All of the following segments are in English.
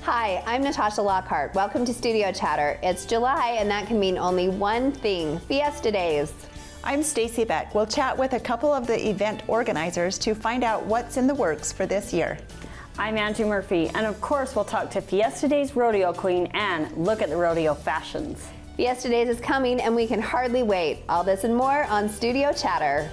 Hi, I'm Natasha Lockhart. Welcome to Studio Chatter. It's July, and that can mean only one thing: Fiesta Days. I'm Stacy Beck. We'll chat with a couple of the event organizers to find out what's in the works for this year. I'm Angie Murphy, and of course we'll talk to Fiesta Days Rodeo Queen and look at the rodeo fashions. Fiesta Days is coming, and we can hardly wait. All this and more on Studio Chatter.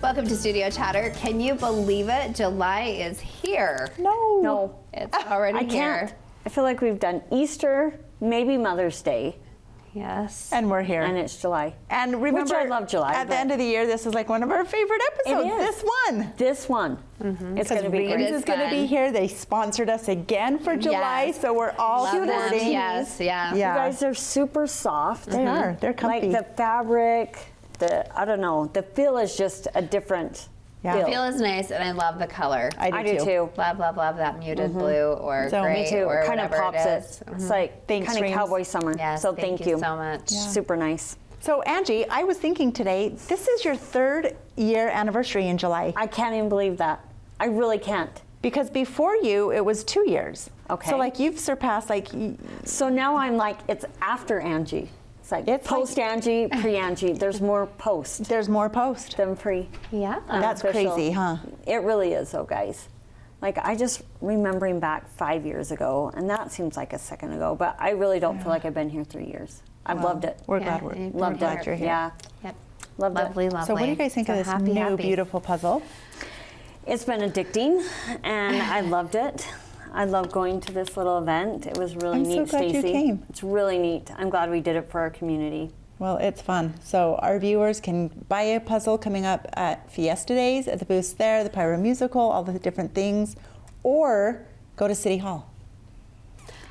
Welcome to Studio Chatter. Can you believe it? July is here. No. It's already I here. can't. I feel like we've done Easter, maybe Mother's Day, Yes. And we're here. and it's July. And remember, Which I love July, at the but- end of the year, this is like one of our favorite episodes. It is. This one. This one. It's going to be Rheem great. It is going to fun. be here. They sponsored us again for July, Yes. so we're all Love them. supporting. Yes, yeah. Yeah. You guys are super soft. They are. They're comfy. Like the fabric, I don't know, the feel is just a different Yeah. feel. Feel is nice, and I love the color. I do too. Love, love, love that muted blue or So, gray me too. or Kind of whatever pops it it. is. It's like Thanks, kind of Rheem. cowboy summer. Yes, so thank you so much. Yeah. Super nice. So Angie, I was thinking today, this is your 3rd year anniversary in July. I can't even believe that. I really can't. Because before you, it was 2 years. Okay. So like you've surpassed like, So now I'm like, it's after Angie. It's like It's post Angie, pre Angie. There's more post there's more post. than pre. Yeah. That's Unofficial. crazy, huh? It really is, though, guys. Like, I just remembering back 5 years ago, and that seems like a second ago, but I really don't feel like I've been here 3 years. I've loved it. We're Yeah, glad we're you've Loved been it. glad you're here. Yeah. Yep. Loved Lovely, it. lovely. So what do you guys think So of this happy, new happy. beautiful puzzle? It's been addicting, and I loved it. I love going to this little event. It was really I'm so neat, glad you Stacy. came. It's really neat. I'm glad we did it for our community. Well, it's fun. So our viewers can buy a puzzle coming up at Fiesta Days at the booths there, the Pyro Musical, all the different things, or go to City Hall.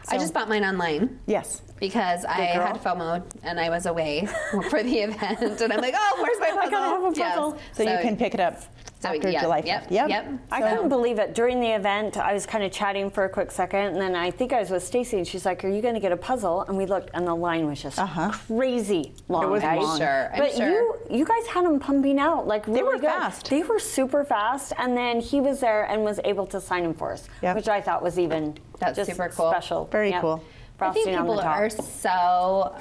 I just bought mine online Yes. because I girl. had FOMO and I was away for the event, and I'm like, oh, where's my puzzle? I gotta have a puzzle. So you can pick it up after yeah, July 5th. Yep. I couldn't believe it. During the event, I was kind of chatting for a quick second, and then I think I was with Stacy, and she's like, "Are you going to get a puzzle?" And we looked, and the line was just crazy long. It was guys. long. Sure, I'm But sure. you guys had them pumping out like really were good. fast. They were super fast, and then he was there and was able to sign them for us, Yep. which I thought was even That's just super cool. special. Very Yep. cool. I think Frosting on the people top. are so,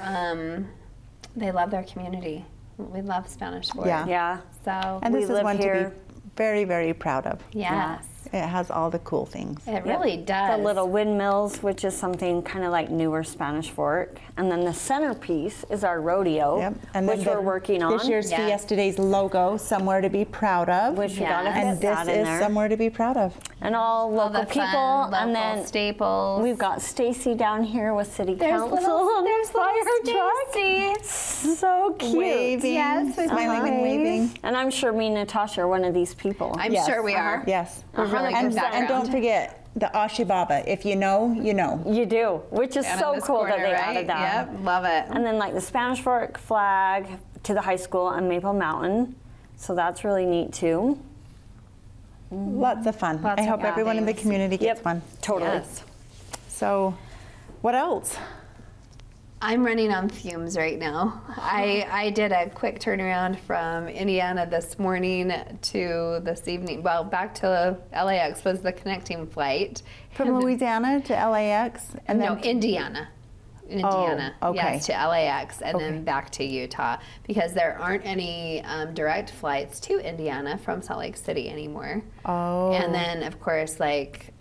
they love their community. We love Spanish Fort. Yeah. Yeah. So, And We this is live one here. to be very, very proud of. yes. It has all the cool things. It really does. The little windmills, which is something kind of like newer Spanish fork. And then the centerpiece is our rodeo, Yep. And which then we're working on. This year's Yeah. Fiesta Days logo, somewhere to be proud of. Which we Yeah. gotta and fit this that in is there. somewhere to be proud of. And all All local the people. fun, local and then staples. we've got Stacy down here with City Council on there's the fire Stacy. truck. So cute. Waving, Yes, with smiling and waving. And I'm sure me and Natasha are one of these people. I'm Yes. sure we are. Yes. We're really good And background. don't forget the Ashibaba. If you know, you know. You do, which is And so in this cool that corner, they right? added that. Yep, love it. And then like the Spanish Fork flag to the high school on Maple Mountain. So that's really neat too. Lots of fun. Lots I of hope everyone in the things. community gets one. Totally. Yes. So, what else? I'm running on fumes right now. I did a quick turnaround from Indiana this morning to this evening. Well, back to LAX was the connecting flight. From Louisiana to LAX, and No, then Indiana. Indiana, okay. yes, to LAX, and Okay. then back to Utah, because there aren't any direct flights to Indiana from Salt Lake City anymore. Oh. And then, of course, like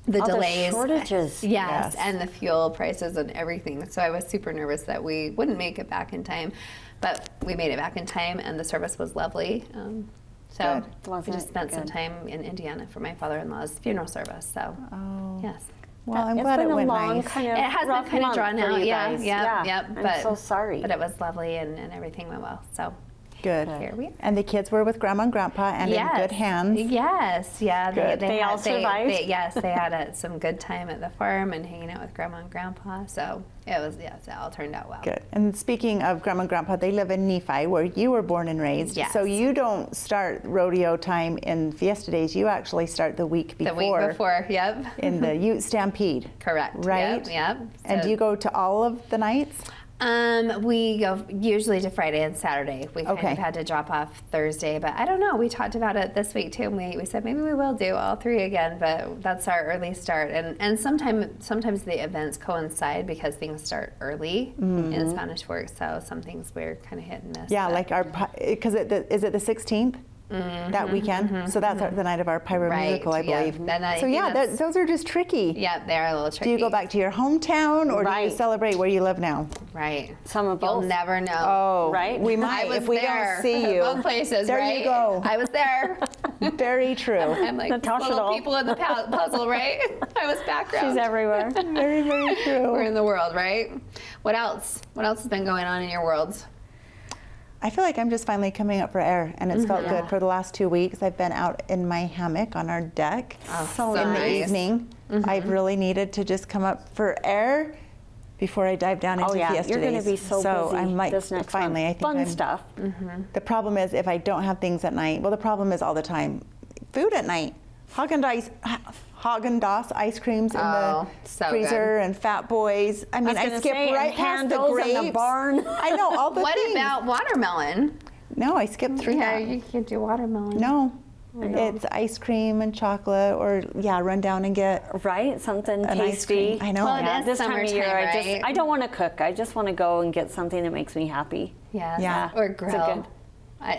the All the delays, shortages. yes, Yes. and the fuel prices and everything. So I was super nervous that we wouldn't make it back in time, but we made it back in time, and the service was lovely. So Good. we Wasn't just it spent some good? time in Indiana for my father-in-law's funeral service. So, yes. well, I'm It's glad been it a went long nice. kind of It has rough been kind of month drawn for out, you yeah, guys. yeah. I'm But so sorry. But it was lovely and everything went well. So, Good. Here we are. And the kids were with Grandma and Grandpa and in good hands. Yes, yeah. Good. They all survived? Yes, they had some good time at the farm and hanging out with Grandma and Grandpa. So it all turned out well. Good. And speaking of Grandma and Grandpa, they live in Nephi, where you were born and raised. Yes. So you don't start rodeo time in Fiesta Days. You actually start the week before. The week before, yep. In the Ute Stampede. Correct. Right? Yep. And do you go to all of the nights? We go usually to Friday and Saturday. We kind of had to drop off Thursday, but I don't know. We talked about it this week too, and we said maybe we will do all 3 again, but that's our early start. And sometimes the events coincide because things start early in Spanish Fork, so some things we're kind of hit and miss. Yeah, like because is it the 16th? That weekend, so that's the night of our pyro musical, I believe. So yeah, those are just tricky. Yeah, they're a little tricky. Do you go back to your hometown, or do you celebrate where you live now? Right. Some of both. You'll never know. Oh, right. We might if we don't see you. Both places. There right? you go. I was there. Very true. I'm like Natasha little doll. people in the puzzle, right? I was background. She's everywhere. Very, very true. We're in the world, right? What else? What else has been going on in your worlds? I feel like I'm just finally coming up for air, and it's felt good for the last 2 weeks. I've been out in my hammock on our deck So in nice. the evening. I've really needed to just come up for air before I dive down into Fiesta You're going Days. to be so busy I might this next finally. month. I think Fun I'm, stuff. The problem is if I don't have things at night. Well, the problem is all the time. Food at night. Haagen-Dazs ice creams in the so freezer and Fat Boys. I mean, I skip right past the grapes. in the barn. I know all the What things. about watermelon? No, I skipped through Yeah, that. you can't do watermelon. No, it's ice cream and chocolate, or run down and get Right, something an ice tasty. cream. I know. Well, it is This time of year, summertime, right? I don't want to cook. I just want to go and get something that makes me happy. Yes. Yeah. Or It's a grill. good-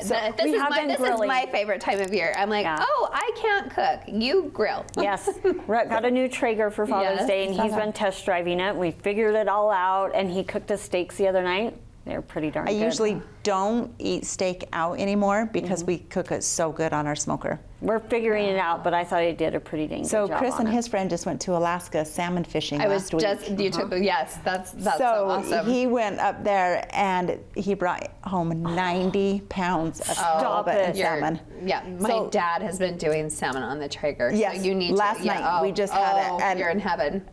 This we have been is grilling. my favorite time of year. I'm like, Yeah. oh, I can't cook. You grill. Yes, Rhett got a new Traeger for Father's Yes, Day, and he's been test driving it. We figured it all out, and he cooked us steaks the other night. They're pretty darn I good. usually don't eat steak out anymore because we cook it so good on our smoker. We're figuring it out, but I thought he did a pretty dang So good job Chris on and it. his friend just went to Alaska salmon fishing I was last week. just, you took, yes, that's so So awesome. he went up there and he brought home 90 pounds of halibut and salmon. Yeah, my So- dad has been doing salmon on the Traeger. Yes, so you need last to, night we just had it, and- you're in heaven.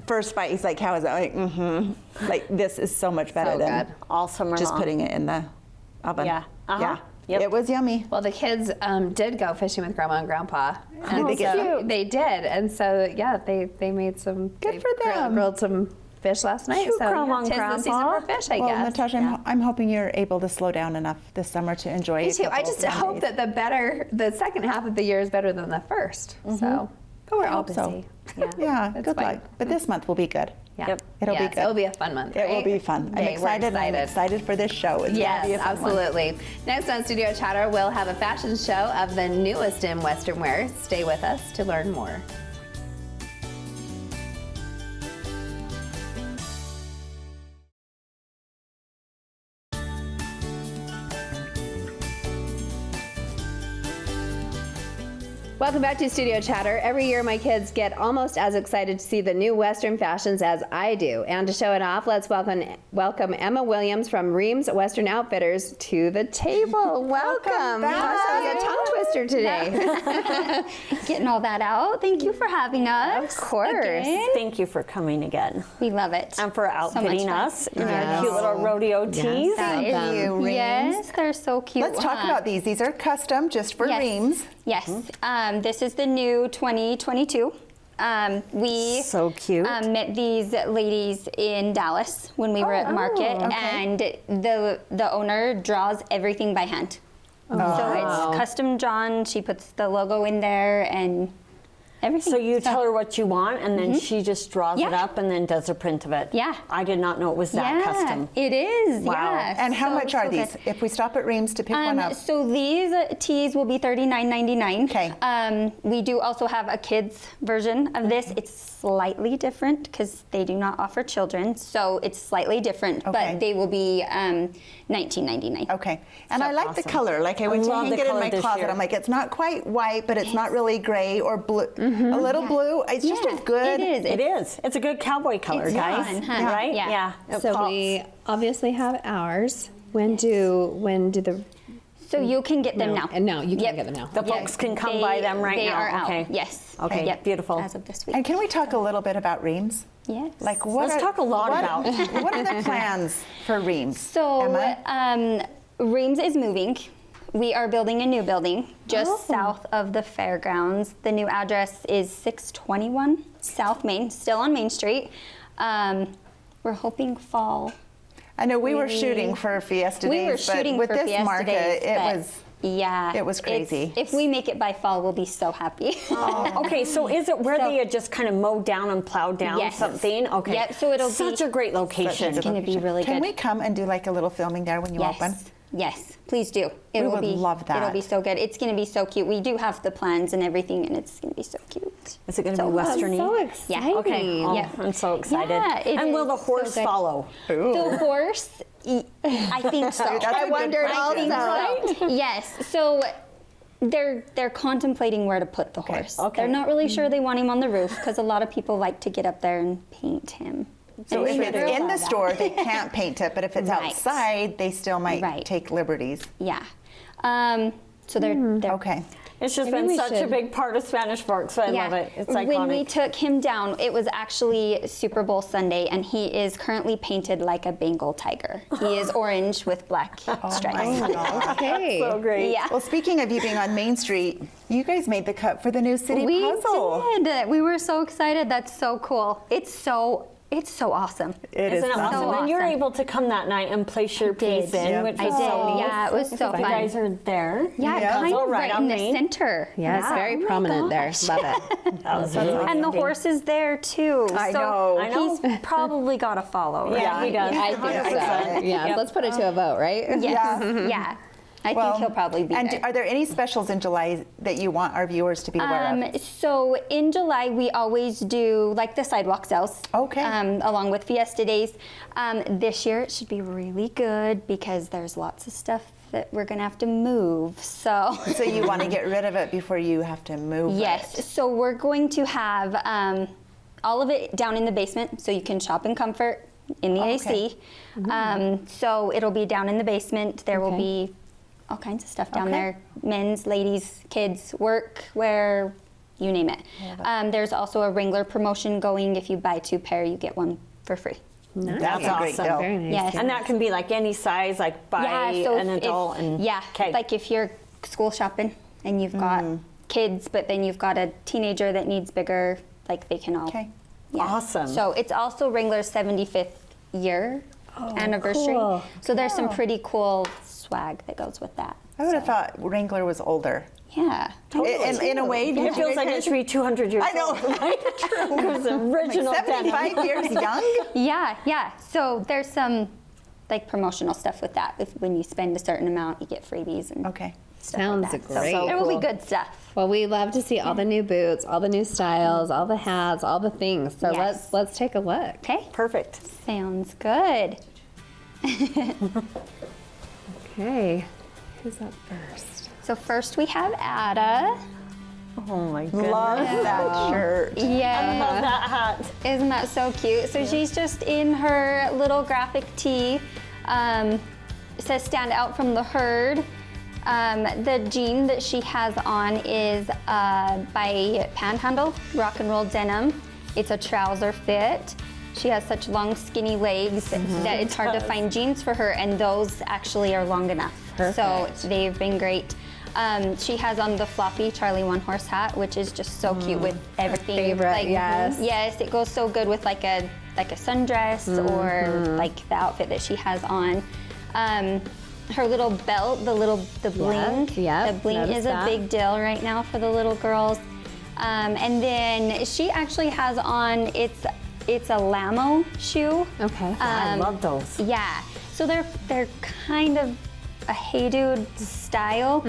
First bite, he's like, how is it? I'm like, like, this is so much better So than good. all summer just long. putting it in the oven. Yeah. Yeah. Yep. It was yummy. Well, the kids did go fishing with Grandma and Grandpa. And they get so cute? they did, and so yeah, they made some. Good they for them. Grilled some fish last night. Cute so Grandma and tis the season Grandpa. for fish, I Well, guess. Natasha, I'm hoping you're able to slow down enough this summer to enjoy Me it. too. I just hope that the second half of the year is better than the first. So, but we're all busy. so. Yeah. Yeah, That's good fine. luck. But this month will be good. Yeah. Yep. It'll be Yes, good. It'll be a fun month. It will right? be fun. I'm Okay, we're excited. I'm excited for this show. It's Yes, gonna be a fun one. absolutely. Next on Studio Chatter, we'll have a fashion show of the newest in Western wear. Stay with us to learn more. Welcome back to Studio Chatter. Every year my kids get almost as excited to see the new Western fashions as I do. And to show it off, let's welcome Emma Williams from Rheem's Western Outfitters to the table. Welcome. back. You're a tongue twister today. Getting all that out. Thank you for having us. Of course. Again. Thank you for coming again. We love it. And for outfitting fun. us in our cute little rodeo tees. Thank you, Rheem. Yes, they're so cute. Let's talk about these. These are custom just for yes. Rheem's. Yes. This is the new 2022. We So cute. met these ladies in Dallas when we were at market, and the owner draws everything by hand. So it's custom drawn. She puts the logo in there and everything. So you tell her what you want, and then she just draws it Yeah. up and then does a print of it. Yeah. I did not know it was that custom. It is. Wow. Yeah. And how So, much are so these? good. If we stop at Rheem's to pick one up. So these tees will be $39.99. Okay. We do also have a kids version of this. It's slightly different because they do not offer children, so it's slightly different. Okay. But they will be $19.99. Okay. And So I like the awesome. color. Like I went to love hang the it in color my this closet. year. I'm like, it's not quite white, but it's not really gray or blue. A little blue. It's just a good. It is. It is. It's a good cowboy color, It's guys. fun, huh? Right? Yeah. It So pops. we obviously have ours. When do the So you can get them now. And now you can Yep. get them now. The folks can come by them right they now. are out. Okay. Yes. Okay. Yep. Beautiful. As of this week. And can we talk a little bit about Rheem's? Yes. Like what? Let's talk a lot about. What are the plans for Rheem's? So, Emma? Rheem's is moving. We are building a new building just south of the fairgrounds. The new address is 621 South Main, still on Main Street. We're hoping fall. I know we were maybe- shooting for Fiesta Days, We were but shooting with for this Fiesta market, Days, it but was. yeah, it was crazy. If we make it by fall, we'll be so happy. Okay, so is it where So- they had just kind of mowed down and plowed down Yes. something? Okay. Yep, so it'll such be a great location. It's gonna be really Can good. we come and do like a little filming there when you open? Yes. Yes, please do. It We will would be, love that. It'll be so good. It's going to be so cute. We do have the plans and everything, and it's going to be so cute. Is it going to So be westerny? So Yeah. exciting. Okay. Oh, Yeah. I'm so excited. Yeah, it and will is the so horse good. follow? The horse, I think so. That's a I good wondered question. also. Yes. So they're contemplating where to put the horse. Okay. They're not really sure they want him on the roof because a lot of people like to get up there and paint him. So And if we it's never in allow the that. store, they can't paint it, but if it's Right. outside, they still might Right. take liberties. Yeah. So they're Okay. It's just Maybe been we such a should- big part of Spanish Forks. I love it. It's iconic. When we took him down, it was actually Super Bowl Sunday, and he is currently painted like a Bengal tiger. He is orange with black stripes. Okay. so great. Yeah. Well, speaking of you being on Main Street, you guys made the cut for the new city We puzzle. did. We were so excited. That's so cool. It's so awesome. It is Isn't it fun. awesome? So And you're awesome. able to come that night and place your did. piece in, Yep. which I was did. so Yeah, it was so You fun. guys are there. Yeah, Yeah. kind All of right right on in the Main. center. Yeah, it's very prominent there. Love it. That was really And the horse is there too. I so know. I know. He's probably got to follow. Right? Yeah, he does. I think so. Yeah, Yep. let's put it to a vote, right? Yes. Yeah. I think he'll probably be and there. are there any specials in July that you want our viewers to be aware of? So in July, we always do like the sidewalk sales. Okay. Along with Fiesta Days. This year it should be really good because there's lots of stuff that we're gonna have to move. So. So you want to get rid of it before you have to move Yes. it? So we're going to have all of it down in the basement, so you can shop in comfort in the AC. So it'll be down in the basement. There will Okay. be all kinds of stuff down Okay. there: men's, ladies, kids, work, wear, you name it. There's also a Wrangler promotion going. If you buy 2 pair, you get 1 for free. Nice. That's a great awesome. deal. Very nice. Yes. And that can be like any size, like by so an adult. And okay. like if you're school shopping and you've got kids, but then you've got a teenager that needs bigger, like they can all. Okay. Yeah. Awesome. So it's also Wrangler's 75th year anniversary. cool. So there's some pretty cool swag that goes with that. I would have thought Wrangler was older. Yeah. In a way, it feels like it should be 200 years I know. old. True. It was original Like 75 denim. years young? Yeah. So there's some like promotional stuff with that. When you spend a certain amount, you get freebies and Okay. stuff Sounds like that. great. So there will be Cool. good stuff. Well, we love to see all the new boots, all the new styles, all the hats, all the things. So Yes. let's take a look. Okay. Perfect. Sounds good. Okay. Who's up first? So first we have Ada. Oh my goodness. Love that shirt. Yeah. Love that hat. Isn't that so cute? So she's just in her little graphic tee. It says stand out from the herd. The jean that she has on is by Panhandle, Rock and Roll Denim. It's a trouser fit. She has such long skinny legs that it's hard to find jeans for her, and those actually are long enough. Perfect. So they've been great. She has on the floppy Charlie One Horse hat, which is just so cute with everything. favorite, yes. Yes, it goes so good with like a sundress or like the outfit that she has on. Her little belt, the bling. yep, The bling noticed is that. a big deal right now for the little girls. And then she actually has on it's a Lamo shoe. Okay. I love those. Yeah. So they're kind of a Hey Dude style,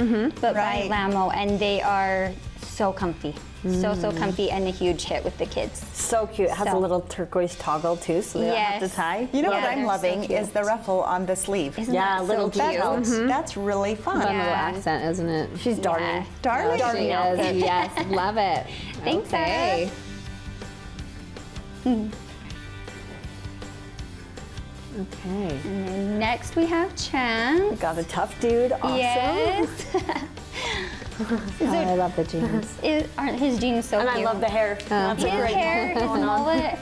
but Right. by Lamo, and they are so comfy. So comfy and a huge hit with the kids. So cute. It has a So- little turquoise toggle too, so they don't have to Yes. tie. You know Yeah, what I'm they're so loving cute. is the ruffle on the sleeve. Isn't Yeah, that little so cute? details. That's really fun. Fun little Yeah. accent, isn't it? She's darling. Yeah. Darling. Oh, she is. Yes, love it. Thanks, okay. Okay. And then next we have Chance. Got a tough dude. Awesome. Yes. Oh, I love the jeans. Aren't his jeans so And cute? I love the hair. That's a His great hair, his mullet.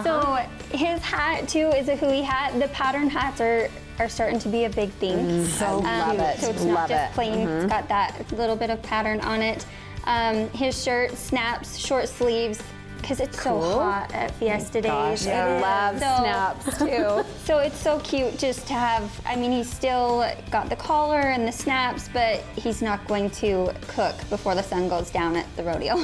So his hat too is a hui hat. The pattern hats are starting to be a big thing. So love it. So it's Love not just it. plain. It's got that little bit of pattern on it. His shirt snaps, short sleeves, because it's so hot at Fiesta Days. I love So- snaps too. So it's so cute just to have, I mean, he's still got the collar and the snaps, but he's not going to cook before the sun goes down at the rodeo.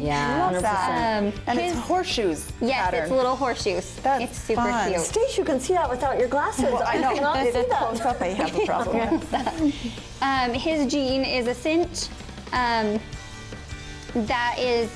Yeah. Love that. And it's his- horseshoes Yes, pattern. it's little horseshoes. That's it's super fun. cute. Stace, you can see that without your glasses. Well, I know. cannot see that. Close up, I have a problem with. His jean is a cinch. That is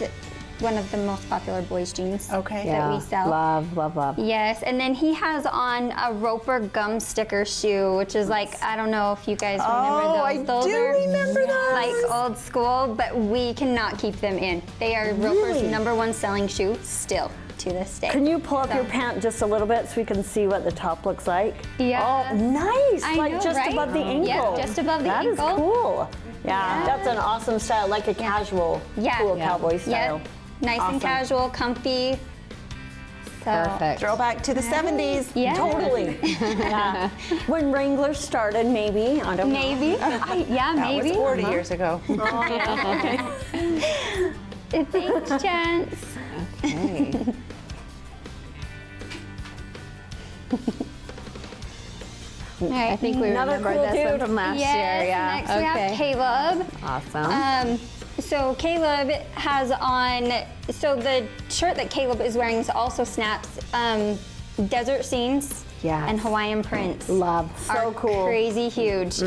one of the most popular boys' jeans Okay. that we sell. Love, love, love. Yes, and then he has on a Roper gum sticker shoe, which is like, I don't know if you guys remember Oh, those. I Those do are remember those. like old school, but we cannot keep them in. They are Roper's #1 selling shoe still to this day. Can you pull up So- your pant just a little bit so we can see what the top looks like? Yeah. Oh, nice! I like know, just right? above the ankle. Yeah, just above the ankle. That is cool. Yeah, that's an awesome style, like a casual, cool cowboy style. Yep. Nice Awesome. and casual, comfy. So, Perfect. Throwback to the 70s. Yeah. Totally. Yeah. When Wranglers started, maybe. I don't know. Maybe. Yeah, That maybe. was 40 years ago. Oh, yeah. Okay. Thanks, Chance. Okay. All right. I think we Another remember cool this one dude. from last Yes, year. Yeah. next we have Caleb. Awesome. So Caleb has on, so the shirt that Caleb is wearing is also snaps, desert scenes Yes. and Hawaiian prints. Love. So are cool. crazy huge.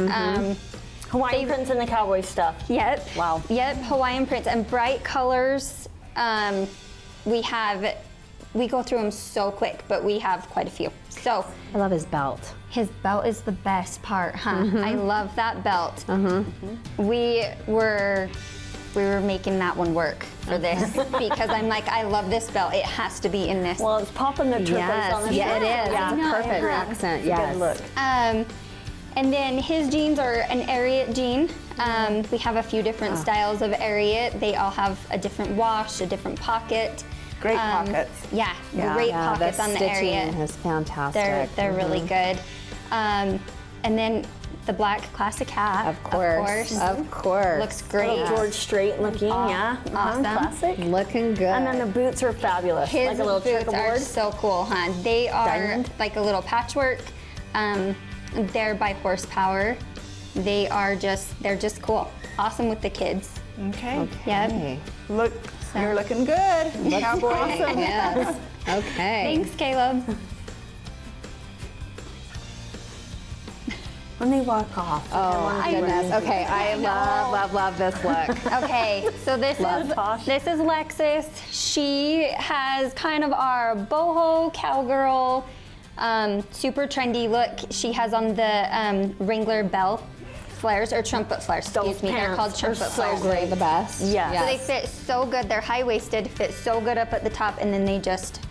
Hawaiian prints and the cowboy stuff. Yep. Wow. Yep, Hawaiian prints and bright colors. We go through them so quick, but we have quite a few. So I love his belt. his belt is the best part, huh? I love that belt. We were making that one work for this because I'm like, I love this belt. It has to be in this. Well, it's popping the turquoise on the Yeah, shirt. it is. Yeah, It's a perfect Yeah. accent. It's a Yes. good look. And then his jeans are an Ariat jean. We have a few different styles of Ariat. They all have a different wash, a different pocket. Great pockets. Yeah, great Yeah, pockets on the stitching Ariat. is fantastic. They're really good. And then the black classic hat. Of course. Of course. Looks great. Little George Strait looking, yeah. Awesome. Classic. Looking good. And then the boots are fabulous. His like a little boots are checkerboard. so cool, huh? They are Diamond. like a little patchwork. They're by horsepower. They're just cool. Awesome with the kids. Okay. Yep. Okay. Look, you're looking good. Cowboy. Awesome. Yes. Okay. Thanks, Caleb. When they walk off. Oh my goodness. Okay, I love this look. Okay, so this Tosh. is Lexus. She has kind of our boho cowgirl, super trendy look. She has on the Wrangler bell flares or trumpet flares. Excuse me, they're called pants are trumpet so flares. great. The best. Yes. So they fit so good. They're high-waisted, fit so good up at the top, and then they just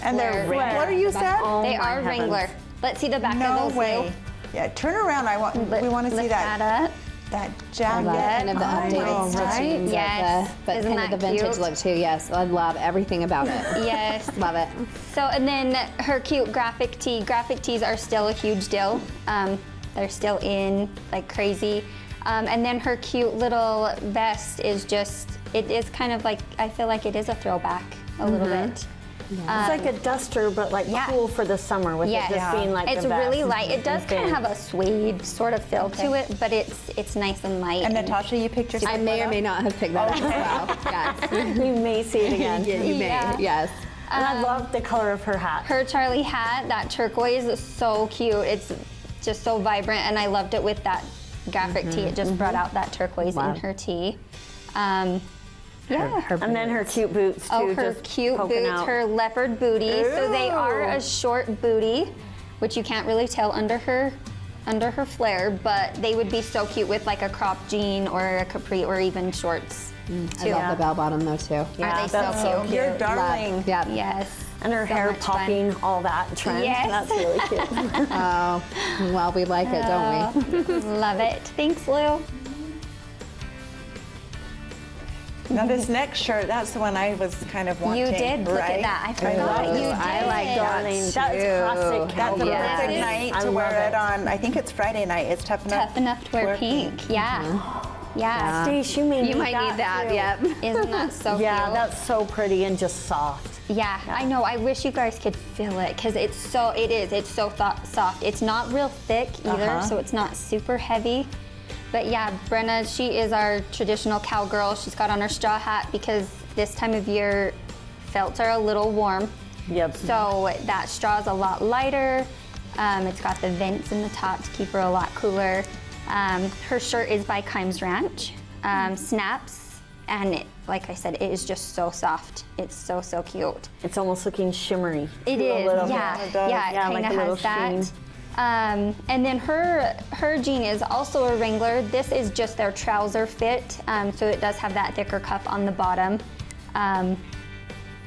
And they're, flare. what are you said? Oh they my are heavens. Wrangler. Let's see the back No of those. way. Lou. Yeah, turn around. We want to see Lift that. up. That I jacket. love kind of the Oh my updated God. stitchings, Yes. but Isn't kind of the that vintage cute? look too. Yes, I love everything about it. Yes. Love it. So, and then her cute graphic tee. Graphic tees are still a huge deal. They're still in like crazy. And then her cute little vest is just, it is kind of like, I feel like it is a throwback a little bit. It's like a duster, but like yeah. cool for the summer with Yes. it just being like it's the vest. really light. It does kind of have a suede sort of feel to Okay. it, but it's nice and light. And Natasha, you picked your I may or may not have picked that up as well. Yes. You may see it again. You may. Yeah. Yes. And I love the color of her hat. Her Charlie hat, that turquoise, is so cute. It's just so vibrant, and I loved it with that graphic tee. It just brought out that turquoise Wow. in her tee. Yeah. Her And then her cute boots too. Oh, her just cute poking boots, out. her leopard booty. So they are Ooh. a short booty, which you can't really tell under her flare, but they would be so cute with like a cropped jean or a capri or even shorts. I love the bell bottom though too. Yeah, Are they so that's so cute? You're darling. Yeah. Yes. And her So hair much fun. popping, all that trend. Yes. That's really cute. Oh, well, we like it, don't we? Love it. Thanks, Lou. Now this next shirt, that's the one I was kind of wanting. You did. Look right? at that. I love forgot you this. did. I like that Darling, too. that's classic That's a cowgirl. Yes. perfect Yes. night I to wear love it on. I think it's Friday night. It's tough enough. Tough enough to wear pink. Yeah. Yeah. Stace, you may You need might need that, too. yep. Isn't that so Yeah, cute? that's so pretty and just soft. Yeah, I know. I wish you guys could feel it because it's so soft. It's not real thick either, so it's not super heavy. But yeah, Brenna, she is our traditional cowgirl. She's got on her straw hat because this time of year felts are a little warm. Yep. So that straw is a lot lighter. It's got the vents in the top to keep her a lot cooler. Her shirt is by Kimes Ranch. Snaps, and like I said, it is just so soft. It's so, so cute. It's almost looking shimmery. It too, a is, little yeah. bit. Yeah, it Yeah, kind like of a little has that. sheen. And then her jean is also a Wrangler. This is just their trouser fit, so it does have that thicker cuff on the bottom.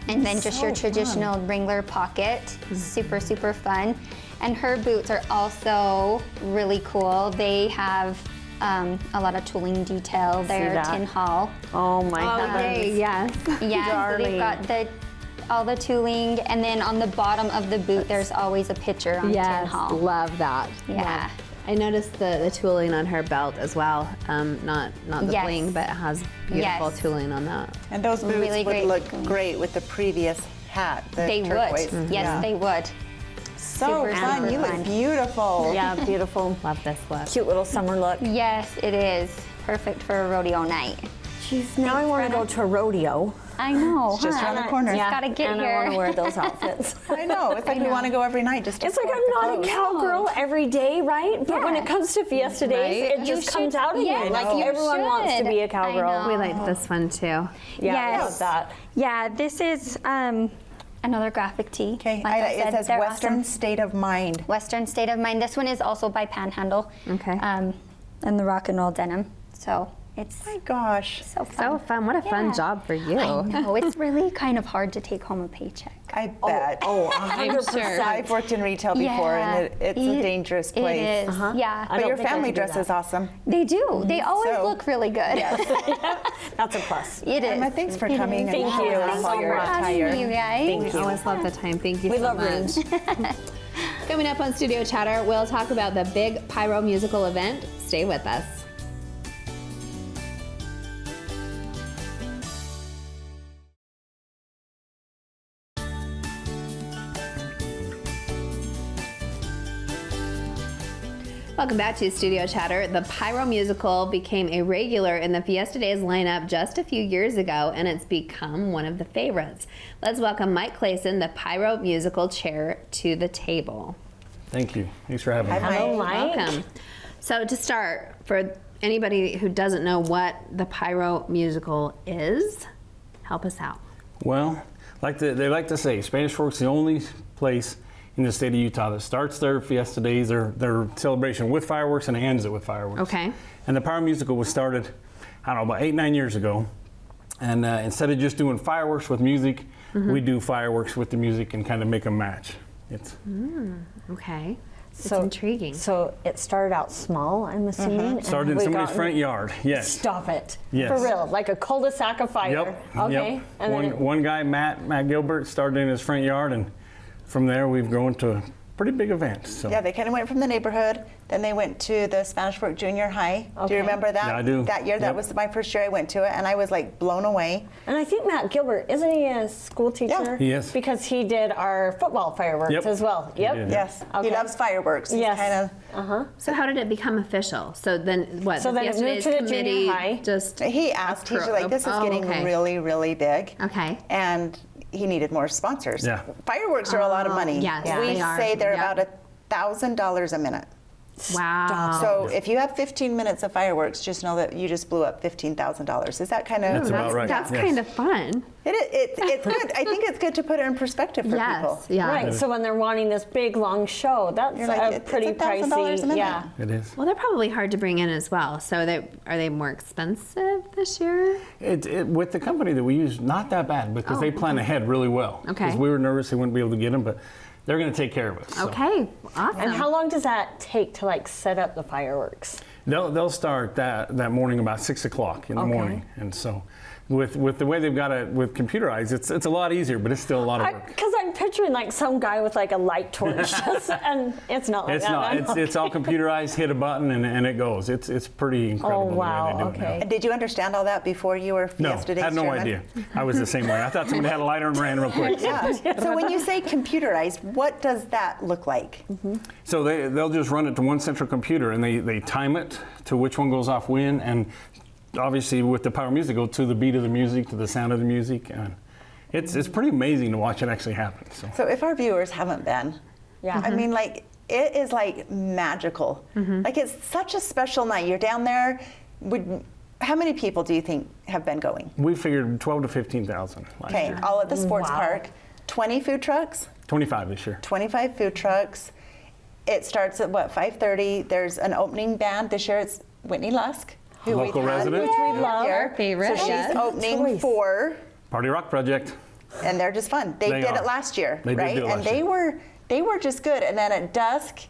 And then just your traditional Wrangler pocket. Super, super fun. And her boots are also really cool. They have a lot of tooling detail. They're that? tin hull. Oh my Oh, heavens. yay, yes. Yeah, so they've got all the tooling, and then on the bottom of the boot, there's always a picture on tin Yes, hull. love that. Yeah. I noticed the tooling on her belt as well. Not the Yes. bling, but it has beautiful Yes. tooling on that. And those boots Really would great. look great with the previous hat, the They turquoise. would. Yes, they would. So Super, fun. super You look fun. beautiful. Yeah, beautiful. Love this look. Cute little summer look. Yes, it is. Perfect for a rodeo night. Jeez, now I want to go to a rodeo. I know. It's just around the corner. Just gotta get and here. I want to wear those outfits. I know. It's like we want to go every night just to It's like sport I'm the not a clothes. cowgirl every day, right? But when Yeah. it comes to Fiesta Days, Right. it You just comes should- out of yeah, you. Like you everyone wants to should. be a I cowgirl. know. We like this one too. Yeah, Yes. I love that. Yeah, this is another graphic tee. Okay, Like I it said, says they're Western awesome. State of Mind. Western State of Mind. This one is also by Panhandle. Okay. And the rock and roll denim. So it's My gosh, so fun. So fun. What a fun Yeah. job for you. I know, it's really kind of hard to take home a paycheck. I bet. Oh, 100%. I've worked in retail before, and it's a dangerous place. It is, yeah. I But don't your think I family could do dress that. is awesome. They do. They always So- look really good. That's a plus. It is. Emma, thanks for It coming. is. and Thank you. showing us Thanks all so your much. attire. You guys. Thank We you. always love the time. Thank you We so love much. Rheem. Coming up on Studio Chatter, we'll talk about the big Pyro musical event. Stay with us. Welcome back to Studio Chatter. The Pyro musical became a regular in the Fiesta Days lineup just a few years ago, and it's become one of the favorites. Let's welcome Mike Clayson, the Pyro musical chair, to the table. Thank you. Thanks for having me. Hello, Mike. Welcome. So to start, for anybody who doesn't know what the Pyro musical is, help us out. Well, they like to say, Spanish Fork's the only place in the state of Utah that starts their Fiesta Days, their celebration with fireworks, and ends it with fireworks. Okay. And the Pyro musical was started, I don't know, about 8-9 years ago. And instead of just doing fireworks with music, we do fireworks with the music and kind of make a match. It's Okay. It's So- intriguing. So it started out small, I'm assuming. and started in have we somebody's gotten- front yard. Yes. Stop it. Yes. For real, like a cul-de-sac of fire. Yep. Okay. Yep. And then One guy, Matt Gilbert, started in his front yard, and from there we've grown to a pretty big event. So. Yeah, they kind of went from the neighborhood, then they went to the Spanish Fork Junior High. Do Okay. you remember that? Yeah, I do. That year, that Yep. was my first year I went to it, and I was like blown away. And I think Matt Gilbert, isn't he a school teacher? He is. Because he did our football fireworks Yep. as well. He Yep. did. Yes, Okay. he loves fireworks. He's Yes. kind So how did it become official? So then what? So the then it Fiesta moved Days to the committee junior high. just of, he asked, he's like, this is Oh, getting okay. really, really big. Okay. And he needed more sponsors. Yeah. Fireworks are a lot of money. yes, We they are. say they're Yep. about $1,000 a minute. Wow. So if you have 15 minutes of fireworks, just know that you just blew up $15,000. Is that kind of? That's about right. That's Yes. kind of fun. It's good. I think it's good to put it in perspective for people. Yes. Yeah. Right. So when they're wanting this big long show, that's You're like, a it's pretty $1,000 a pricey. minute. Yeah. It is. Well, they're probably hard to bring in as well. So are they more expensive this year? With the company that we use, not that bad because they plan ahead really well. Okay. Because we were nervous they wouldn't be able to get them, but they're going to take care of us. So. Okay. Awesome. And how long does that take to like set up the fireworks? They'll start that morning about 6 o'clock in the morning, and so with the way they've got it with computerized, it's a lot easier, but it's still a lot of work. Because I'm picturing like some guy with like a light torch, and it's not like It's that. not. It's all computerized. Hit a button and it goes. It's pretty incredible. Oh, wow, The way they do it okay. now. And did you understand all that before you were No, Fiesta Days had no chairman? idea. I was the same way. I thought somebody had a lighter and ran real quick. Yeah. So when you say computerized, what does that look like? So they'll just run it to one central computer and they time it to which one goes off when, and obviously with the power music go to the beat of the music, to the sound of the music, and it's pretty amazing to watch it actually happen. So if our viewers haven't been, Yeah. I mean, like, it is like magical. Like, it's such a special night. You're down there. How many people do you think have been going? We figured 12 to 15,000 last Okay, year. all at the sports Wow. park. 20 food trucks, 25 this year. 25 food trucks. It starts at what, 5:30. There's an opening band. This year it's Whitney Lusk, who Local we've had resident. Which we love. here. favorite, So she's yes. opening Choice. for, Party Rock Project. and they're just fun. They They did are. it last year, They did right? do it And last year. they were just good. And then at dusk,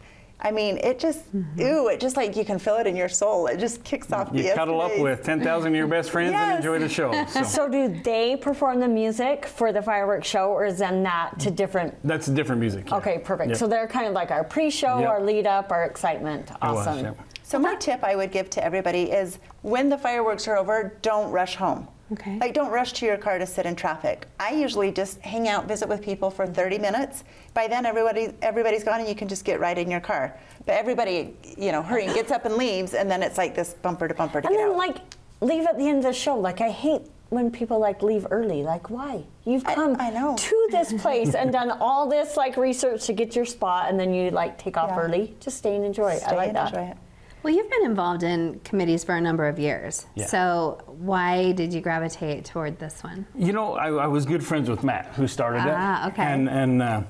I mean, it just, ooh, it just like you can feel it in your soul. It just kicks off You the cuddle up days. with 10,000 of your best friends Yes. and enjoy the show. So So do they perform the music for the fireworks show, or is then that to different? that's different music. yeah. Okay, perfect. Yep. So they're kind of like our pre-show, Yep. our lead up, our excitement. It was, Awesome. yep. So my tip I would give to everybody is when the fireworks are over, don't rush home. Okay. Like, don't rush to your car to sit in traffic. I usually just hang out, visit with people for 30 minutes. By then, everybody's gone and you can just get right in your car. But everybody, hurry and gets up and leaves, and then it's like this bumper to bumper to And get then out. like leave at the end of the show. Like I hate when people like leave early. Like why? You've come I know. to this place and done all this like research to get your spot, and then you like take off Yeah. early. Just stay and enjoy it. I Stay like and that. enjoy it. Well, you've been involved in committees for a number of years. Yeah. So why did you gravitate toward this one? I was good friends with Matt, who started it. Ah, okay. And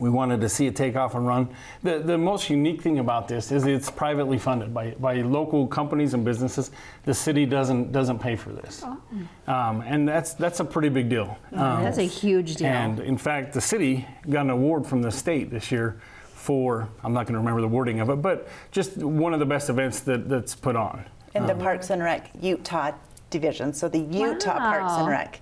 we wanted to see it take off and run. The most unique thing about this is it's privately funded by local companies and businesses. The city doesn't pay for this, and that's a pretty big deal. That's a huge deal. And in fact, the city got an award from the state this year for, I'm not going to remember the wording of it, but just one of the best events that's put on. In the Parks and Rec Utah division. So the Utah Parks and Wow. Rec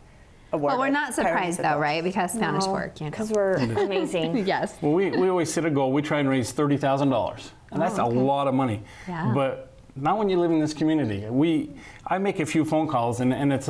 award. Well, we're not surprised though, right? Because Spanish fork, Because we're amazing. Yes. Well, we always set a goal. We try and raise $30,000, and that's a lot of money. Yeah. But not when you live in this community. I make a few phone calls, and it's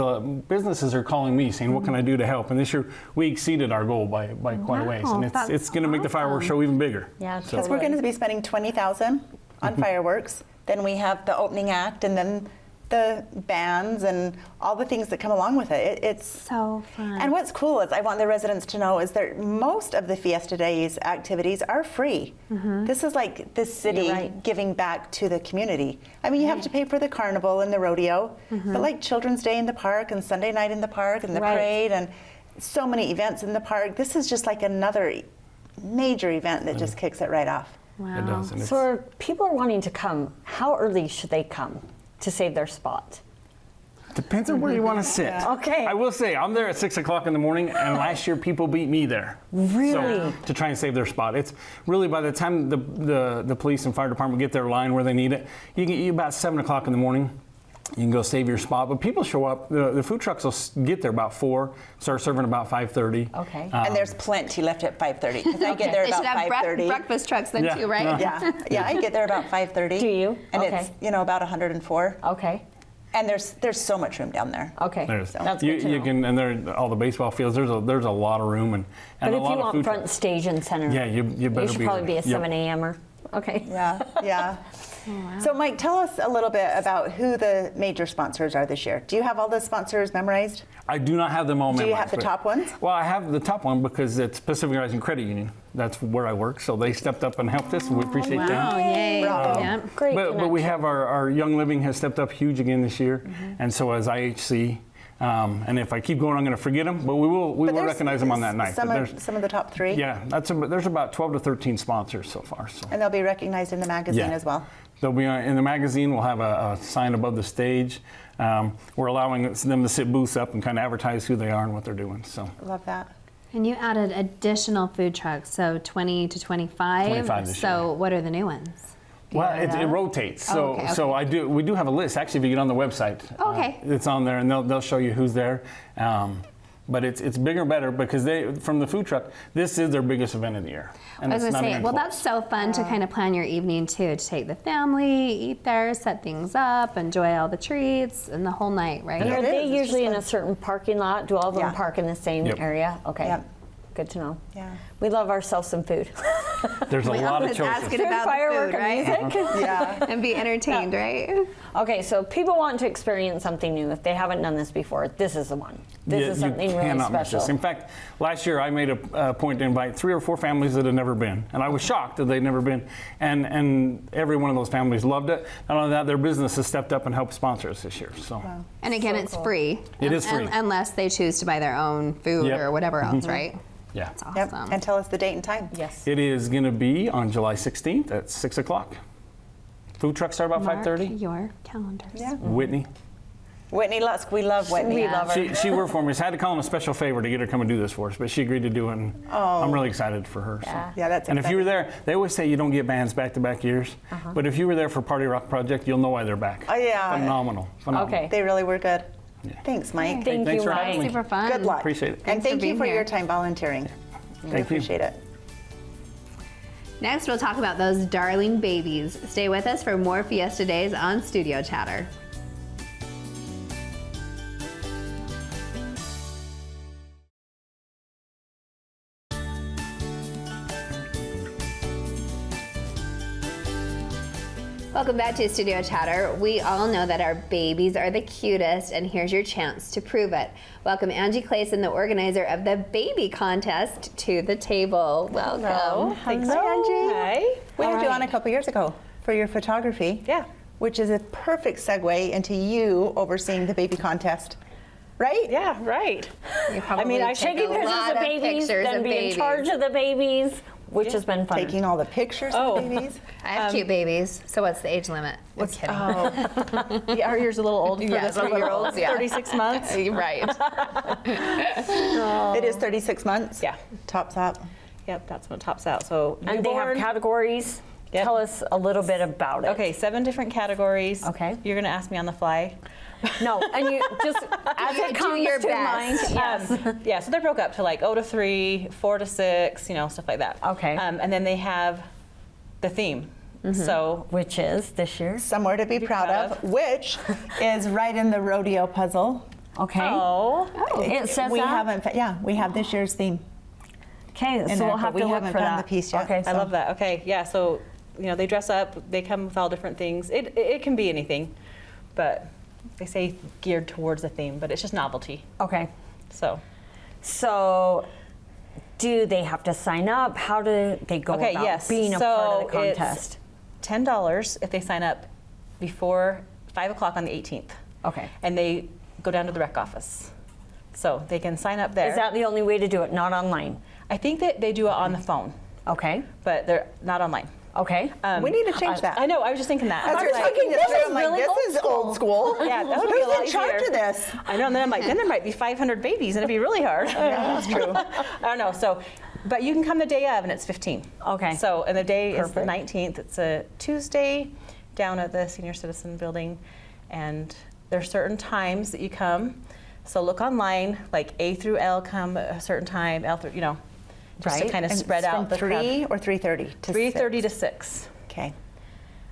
businesses are calling me saying, "What can I do to help?" And this year we exceeded our goal by quite a ways, Wow, and that's it's going to make the fireworks awesome. show even bigger. Yeah, So- Because we're going to be spending $20,000 on fireworks. Then we have the opening act, and then the bands and all the things that come along with it. It's So fun. And what's cool is I want the residents to know is that most of the Fiesta Days activities are free. This is like the city You're right. giving back to the community. I mean, you have to pay for the carnival and the rodeo, but like Children's Day in the park and Sunday night in the park and the Right. parade and so many events in the park. This is just like another major event that just kicks it right off. Wow. It does. And it's- So if people are wanting to come, how early should they come to save their spot? Depends on where you want to sit. Okay. I will say, I'm there at 6 o'clock in the morning, and last year people beat me there. Really? So, to try and save their spot. It's really by the time the police and fire department get their line where they need it, you get about 7 o'clock in the morning. You can go save your spot, but people show up. The food trucks will get there about 4, start serving about 5:30. Okay. And there's plenty left at 5:30 because I get there They about should have 5:30. breakfast trucks then Yeah. too, right? Yeah. Yeah, I get there about 5:30. Do you? And Okay. it's about 104. Okay. And there's so much room down there. Okay. There's, That's you, good to you know. can, and there all the baseball fields. There's a lot of room and But a if lot you of want food front trucks. stage and center, Yeah, you better you should be probably there. be a 7 a.m.er. Okay. Yeah, yeah. So Mike, tell us a little bit about who the major sponsors are this year. Do you have all the sponsors memorized? I do not have them all memorized. Do you have the but- top ones? Well, I have the top one because it's Pacific Rising Credit Union. That's where I work, so they stepped up and helped us, and we appreciate Wow, them. yay. Bravo. Yep. Great. But we have our Young Living has stepped up huge again this year, and so has IHC. And if I keep going, I'm going to forget them, but we will But there's recognize them on that night. Some But of the top 3? yeah, there's about 12 to 13 sponsors so far. So. And they'll be recognized in the magazine as well. They'll be in the magazine. We'll have a sign above the stage. We're allowing them to sit booths up and kind of advertise who they are and what they're doing. So. Love that. And you added additional food trucks, so 20 to 25. 25 this so year. what are the new ones? Well, it rotates. So, okay, so okay. we do have a list. Actually, if you get on the website, Okay. it's on there, and they'll show you who's there. But it's bigger and better because from the food truck, this is their biggest event of the year. And I was it's going to not say, even well, close. that's so fun to kind of plan your evening too, to take the family, eat there, set things up, enjoy all the treats, and the whole night, right? And are It they is. It's usually just in a certain parking lot? Do all of them Yeah. park in the same Yep. area? Okay. Yep. Good to know. Yeah. We love ourselves some food. There's a lot of Always choices. asking about firework, the food, and right? music. Yeah. And be entertained, right? Okay, so people want to experience something new. If they haven't done this before, this is the one. This is something you really cannot miss special. this. In fact, last year I made a point to invite 3 or 4 families that had never been, and I was shocked that they'd never been. And every one of those families loved it. Not only that, their business has stepped up and helped sponsor us this year. So And again, it's free. It is free. Unless they choose to buy their own food Yep. or whatever else, right? yeah, That's Yep. awesome. And tell us the date and time. Yes. it is going to be on July 16th at 6 o'clock. Food trucks start about Mark 5:30. your calendars. Yeah. Whitney. Whitney Lusk, we love Whitney. We love her. She worked for me. So I had to call in a special favor to get her to come and do this for us, but she agreed to do it, and I'm really excited for her. So. Yeah, that's And if you were exciting. there, they always say you don't get bands back-to-back years, but if you were there for Party Rock Project, you'll know why they're back. Oh, yeah. Phenomenal. Okay. They really were good. Thanks, Mike. Thank Thanks you, for having Mike. me. Super fun. Good luck. Appreciate it. And Thanks for thank you being for your here. time volunteering. We Thank you. appreciate it. Next, we'll talk about those darling babies. Stay with us for more Fiesta Days on Studio Chatter. Welcome back to Studio Chatter. We all know that our babies are the cutest, and here's your chance to prove it. Welcome Angie Clayson, the organizer of the baby contest, to the table. Welcome. Thanks, Angie. Hi. We had you right. on a couple years ago for your photography. Yeah. Which is a perfect segue into you overseeing the baby contest, right? Yeah, right. You I probably mean, I take Taking a pictures lot of babies, pictures then of be in babies. charge of the babies, which has been fun. Taking all the pictures Oh. of the babies. I have cute babies. So what's the age limit? We're kidding. Yeah, our year's a little old for Yeah, the it's a little 3-year-olds. old, yeah. 36 months. Right. It is 36 months. Yeah. Tops up. Yep, that's what tops out. So And they have newborn. categories. Yep. Tell us a little bit about it. Okay, 7 different categories. Okay. You're gonna ask me on the fly. No, and you just as it do comes your to mind. best. Yes. Yeah, so they're broke up to like 0 to 3, 4 to 6, stuff like that. Okay. And then they have the theme. So Which is this year. Somewhere to be proud of, which is right in the rodeo puzzle. Okay. oh, It says we that? haven't, yeah, we have this year's theme. Okay, in so there, we'll but have we to look haven't for found that. the piece yet. Okay, I love that. Okay, yeah. So they dress up. They come with all different things. It can be anything, but they say geared towards a theme, but it's just novelty. Okay. So Do they have to sign up? How do they go okay, about yes. being a part of the it's contest? $10 if they sign up before 5 o'clock on the 18th. Okay. And they go down to the rec office. So they can sign up there. Is that the only way to do it, not online? I think that they do it on the phone, Okay. but they're not online. Okay. We need to change that. I know. I was just thinking that. As I you're was like, taking this through, I'm like, really this is old school. Yeah, that would be a Who's lot in charge easier. of this? I know, and then I'm like, then there might be 500 babies, and it'd be really hard. Yeah, that's true. I don't know. So, but you can come the day of, and it's 15. Okay. So, and the day is the Perfect. 19th. It's a Tuesday, down at the Senior Citizen Building, and there's certain times that you come. So look online, like A through L come a certain time, L through, just to Right. kind of And spread it's out from the crowd. 3 or 3:30 to 3:30 to 6. Okay.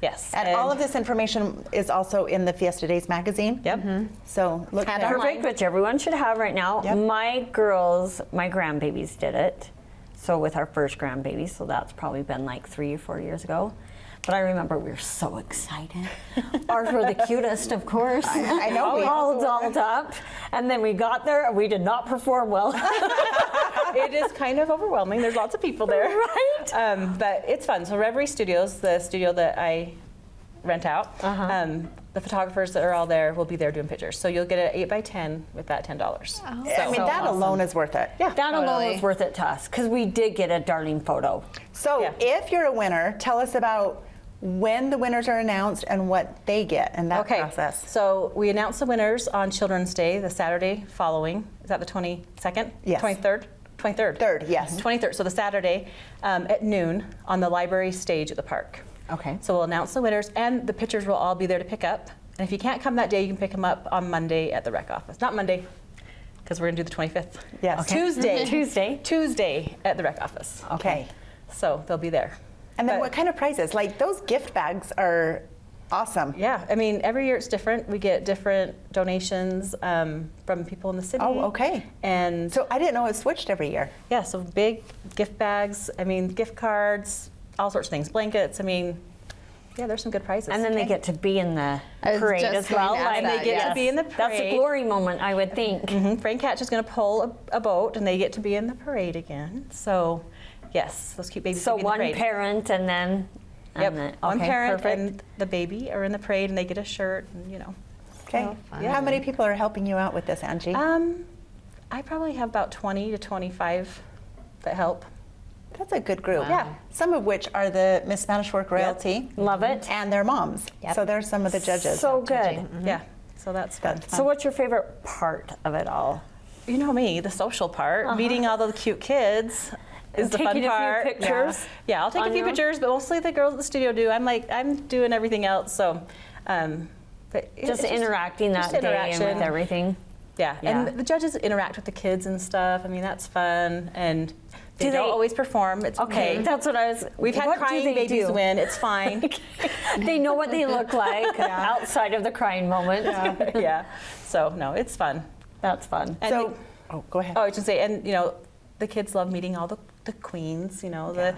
Yes. And all of this information is also in the Fiesta Days magazine. Yep. So look Perfect, which everyone should have right now. Yep. My girls, my grandbabies did it. So with our first grandbaby, so that's probably been like 3 or 4 years ago. But I remember we were so excited. Ours were the cutest, of course. I know. All dolled up. And then we got there and we did not perform well. It is kind of overwhelming. There's lots of people there. Right. But it's fun. So Reverie Studios, the studio that I rent out, the photographers that are all there will be there doing pictures. So you'll get an 8x10 with that $10. I mean, that alone is worth it. Yeah. That alone Totally. was worth it to us because we did get a darling photo. So Yeah. if you're a winner, tell us about when the winners are announced and what they get in that process. So we announce the winners on Children's Day, the Saturday following. Is that the 22nd? Yes. 23rd? 23rd. Third, yes. 23rd. So the Saturday at noon on the library stage at the park. Okay. So we'll announce the winners, and the pictures will all be there to pick up. And if you can't come that day, you can pick them up on Monday at the rec office. Not Monday, because we're going to do the 25th. Yes. Okay. Tuesday. Tuesday at the rec office. Okay. So they'll be there. And then But- what kind of prizes? Like those gift bags are awesome. Yeah, I mean, every year it's different. We get different donations from people in the city. Oh, okay. And So I didn't know it switched every year. yeah, so big gift bags, I mean, gift cards, all sorts of things, blankets. I mean, yeah, there's some good prizes. And then they get to be in the I was parade just as going well. to ask And they that, get to yes. be in the That's a parade. glory moment, I would think. Frank Hatch is going to pull a boat, and they get to be in the parade again. So, yes, those cute babies So will be in one the parade. parent and then. Yep, and then- one okay, parent perfect. and the baby are in the parade, and they get a shirt, and you know. Okay. How many people are helping you out with this, Angie? I probably have about 20 to 25 that help. That's a good group. Yeah. Some of which are the Miss Spanish Fork royalty. Love it. And their moms. Yep. So there's some of the judges. So good. Yeah, so that's fun. That's So what's your favorite part of it all? You know me, the social part, meeting all the cute kids is the fun Taking a few part. pictures Yeah, I'll take a on few your own? pictures, but mostly the girls at the studio do. I'm doing everything else. So, but Just it's interacting that just day and interaction. with everything. Yeah. Yeah. And the judges interact with the kids and stuff. I mean, that's fun, and they Do don't they- always perform. It's Okay, that's what I was. We've had what do crying they babies do? win. It's fine. They know what they look like outside of the crying moment. Yeah. So no, it's fun. That's fun. And So, oh, go ahead. Oh, I was just say, and you know, the kids love meeting all the queens. You know, the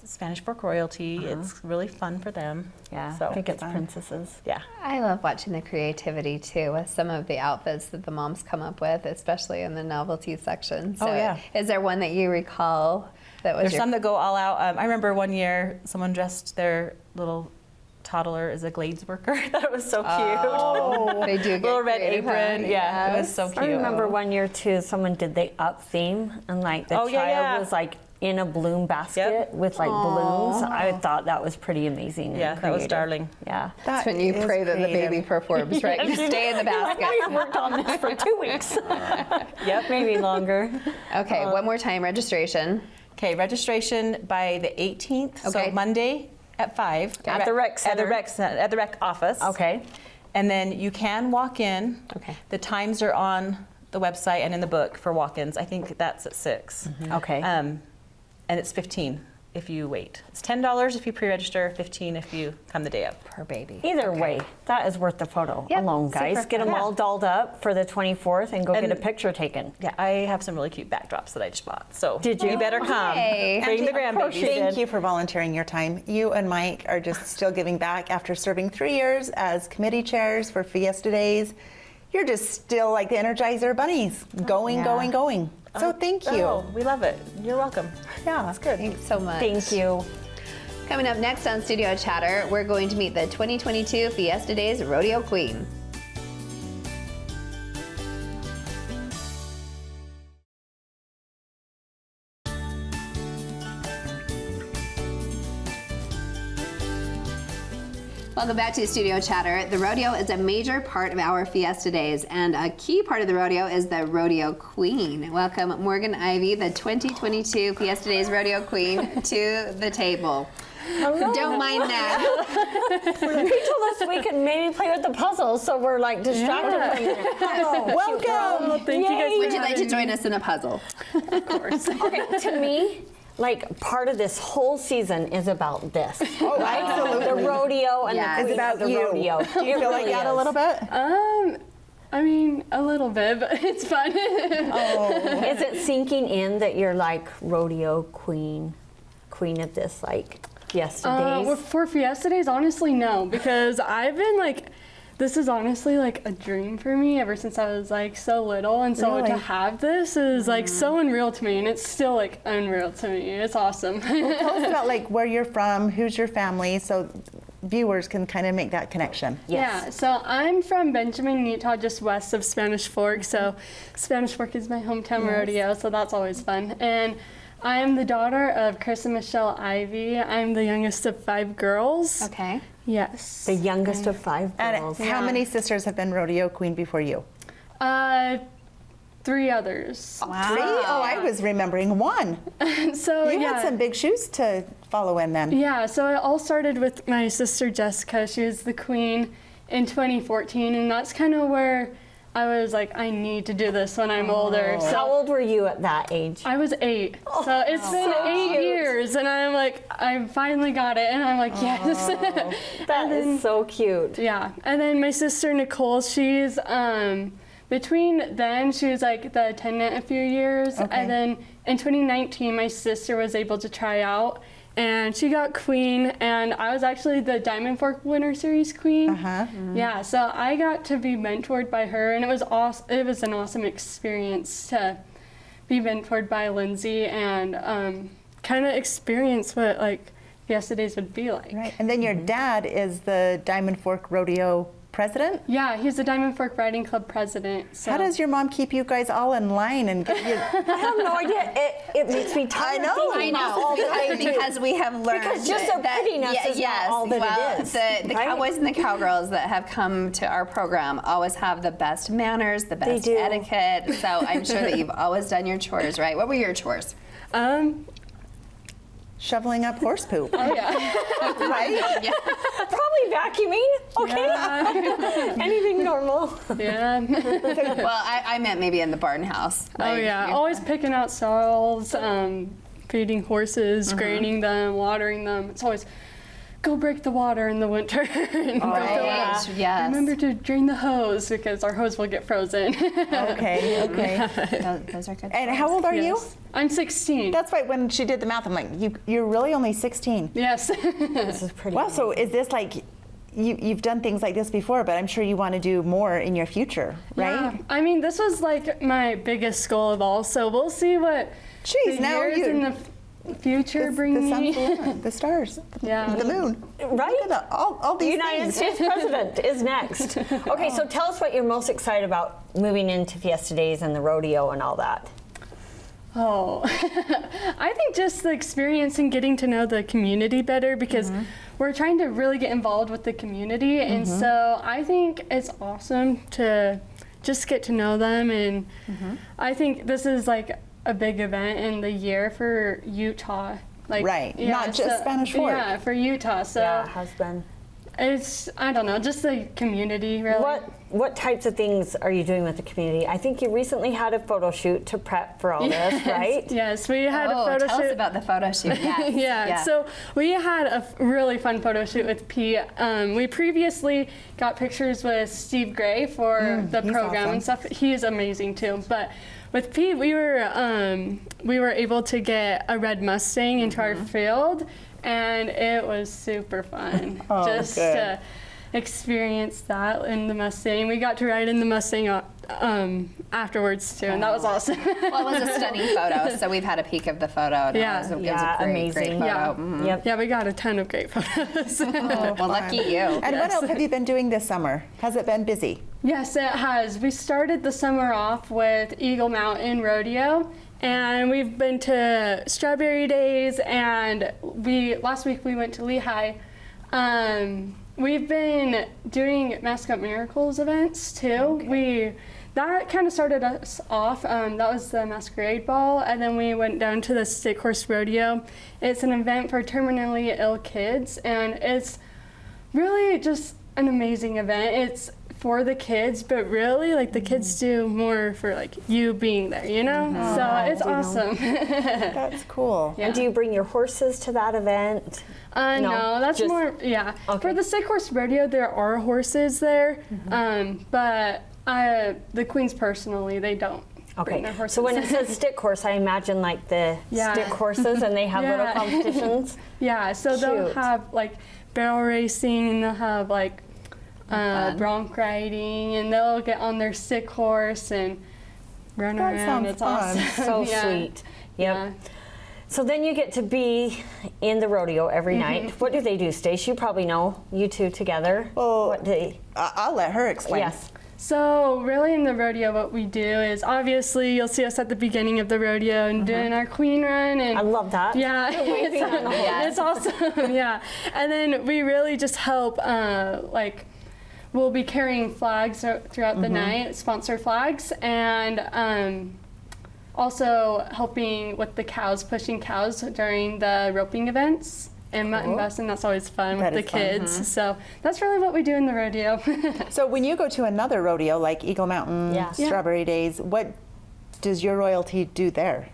Spanish Fork royalty. It's really fun for them. Yeah, So I think it's princesses. yeah. I love watching the creativity too with some of the outfits that the moms come up with, especially in the novelty section. So Oh, yeah. Is there one that you recall that was There's your some that go all out. I remember one year someone dressed their little toddler as a Glades worker. I thought it was so cute. Oh. They do get Little red creative, huh? apron. Yeah, it was Yes. so cute. I remember one year too, someone did the up theme and like the Oh, child yeah. was like in a bloom basket Yep. with like balloons. I thought that was pretty amazing. and Yeah, that was creative. darling. Yeah. That's when you is pray that the creative. baby performs, right? You stay in the basket. I worked on this for 2 weeks. Yep. Maybe longer. Okay, one more time, registration. Okay, registration by the 18th. Okay. So Monday at 5 At the rec At the center. at the rec office. Okay. And then you can walk in. Okay. The times are on the website and in the book for walk-ins. I think that's at 6. Okay. And it's $15 if you wait. It's $10 if you pre-register, $15 if you come the day of. Per baby. Either way, that is worth the photo Yep, alone, guys. super Get them fun. all dolled up for the 24th and go get And- a picture taken. Yeah, I have some really cute backdrops that I just bought. So Did you? You better come. Yay. Bring the Of course grandbabies. you Thank did. you for volunteering your time. You and Mike are just still giving back after serving 3 years as committee chairs for Fiesta Days. You're just still like the Energizer bunnies, going, Yeah. going, going. So thank you. Oh, we love it. You're welcome. Yeah. That's good. Thanks so much. Thank you. Coming up next on Studio Chatter, we're going to meet the 2022 Fiesta Days Rodeo Queen. Welcome back to Studio Chatter. The rodeo is a major part of our Fiesta Days, and a key part of the rodeo is the Rodeo Queen. Welcome Morgan Ivy, the 2022 Fiesta Days Rodeo Queen, to the table. Don't mind that. He told us we could maybe play with the puzzles, so we're like distracted for a minute. Welcome. Thank you guys. Would you like to join us in a puzzle? Okay, to me, like part of this whole season is about this. Oh, absolutely. The rodeo and Yes. the It's queen about of the you. rodeo. Do you feel like that a little bit? I mean, a little bit, but it's fun. Is it sinking in that you're like rodeo queen of this like Fiesta Days? For Fiesta Days, honestly, no, because I've been like, this is honestly like a dream for me ever since I was like so little, and so Really? to have this is like so unreal to me, and it's still like unreal to me. It's awesome. Tell us about like where you're from, who's your family, so viewers can kind of make that connection. Yeah, so I'm from Benjamin, Utah, just west of Spanish Fork. So Spanish Fork is my hometown rodeo, so that's always fun. And I am the daughter of Chris and Michelle Ivy. I'm the youngest of 5 girls. Okay. Yes. The youngest of 5 girls. And how many sisters have been rodeo queen before you? 3 others. Wow. 3? Oh, I was remembering 1. So You yeah. had some big shoes to follow in then. Yeah, so it all started with my sister Jessica. She was the queen in 2014, and that's kind of where I was like, I need to do this when I'm older. So How old were you at that age? I was 8. So it's been 8 years, and I'm like, I finally got it, and I'm like, yes. That is so cute. Yeah, and then my sister Nicole, she's between then she was like the attendant a few years, Okay. and then in 2019 my sister was able to try out, and she got queen, and I was actually the Diamond Fork Winter Series queen. Yeah, so I got to be mentored by her, and it was awesome. It was an awesome experience to be mentored by Lindsay and kind of experience what like Fiesta Days would be like. Right. And then your dad is the Diamond Fork Rodeo president? Yeah, he's the Diamond Fork Riding Club president. So. How does your mom keep you guys all in line and get you? I have no idea. It makes me tired. I know. thinking about all that I do. because we have learned Because just so that, prettiness is not all that well, it is, The right? cowboys and the cowgirls that have come to our program always have the best manners, the best do. etiquette. So I'm sure that you've always done your chores, right? What were your chores? Shoveling up horse poop. Oh yeah. Right? Yeah. Probably vacuuming. Okay. Anything normal. Yeah. Well, I meant maybe in the barn house. Oh Like, yeah. you- Always picking out stalls, feeding horses, graining them, watering them. It's always go break the water in the winter and go fill it up. Right, yes. Remember to drain the hose because our hose will get frozen. Okay, okay. Those are good. And how old are you? Yes. I'm 16. That's right, when she did the math, I'm like, you're really only 16. Yes. This is pretty. Wow, so is this like, you've done things like this before, but I'm sure you want to do more in your future, right? Yeah. I mean, this was like my biggest goal of all. So we'll see what Jeez, the now years you- in the future The bring sun, me. the stars, Yeah. the moon. Right? Look at all The these United things. States president is next. Okay, so tell us what you're most excited about moving into Fiesta Days and the rodeo and all that. Oh, I think just the experience and getting to know the community better because we're trying to really get involved with the community. And so I think it's awesome to just get to know them. And I think this is like a big event in the year for Utah. Like, Right, not just Spanish Fork. Yeah, for Utah. So Yeah, it has been. it's, I don't know, just the community really. What types of things are you doing with the community? I think you recently had a photo shoot to prep for all this, right? Yes, we had a photo tell shoot. us about the photo shoot. Yes. Yeah, so we had a really fun photo shoot with Pete. We previously got pictures with Steve Gray for the he's program awesome. and stuff. He's amazing too. But with Pete, we were able to get a red Mustang into our field, and it was super fun. Oh, just good. to experience that in the Mustang. We got to ride in the Mustang afterwards too, and that was awesome. Well, it was a stunning photo. So we've had a peek of the photo. And Yeah. it was a Yeah, great, amazing. great photo. Yeah. Mhm. Yep. Yeah, we got a ton of great photos. Well, lucky you. And what else have you been doing this summer? Has it been busy? Yes, it has. We started the summer off with Eagle Mountain Rodeo, and we've been to Strawberry Days, and last week we went to Lehigh. We've been doing Mascot Miracles events too. That kind of started us off. That was the Masquerade Ball, and then we went down to the Stick Horse Rodeo. It's an event for terminally ill kids, and it's really just an amazing event. It's for the kids, but really, like, the kids do more for, like, you being there, you know? So it's awesome. That's cool. Yeah. And do you bring your horses to that event? No, that's just- more, yeah. Okay. For the Stick Horse Rodeo, there are horses there, but The queens personally, they don't bring their Okay. horses. So when it says stick horse, I imagine like the Yeah. stick horses, and they have Yeah. little competitions. Yeah, so they'll Cute. have like barrel racing, and they'll have like bronc riding, and they'll get on their stick horse and run That around. sounds It's fun. awesome. So Yeah. sweet. Yep. Yeah. So then you get to be in the rodeo every night. What do they do, Stace? You probably know. You two together. Well, What do they? I'll let her explain. Yes. So really in the rodeo what we do is obviously you'll see us at the beginning of the rodeo and doing our queen run, and I love that. yeah, it's awesome. Yeah, and then we really just help like we'll be carrying flags throughout the night, sponsor flags, and also helping with the cows, pushing cows during the roping events. And mutton busting, that's always fun That with the is fun. kids. So that's really what we do in the rodeo. So when you go to another rodeo like Eagle Mountain, Yeah. Strawberry Days, what does your royalty do there?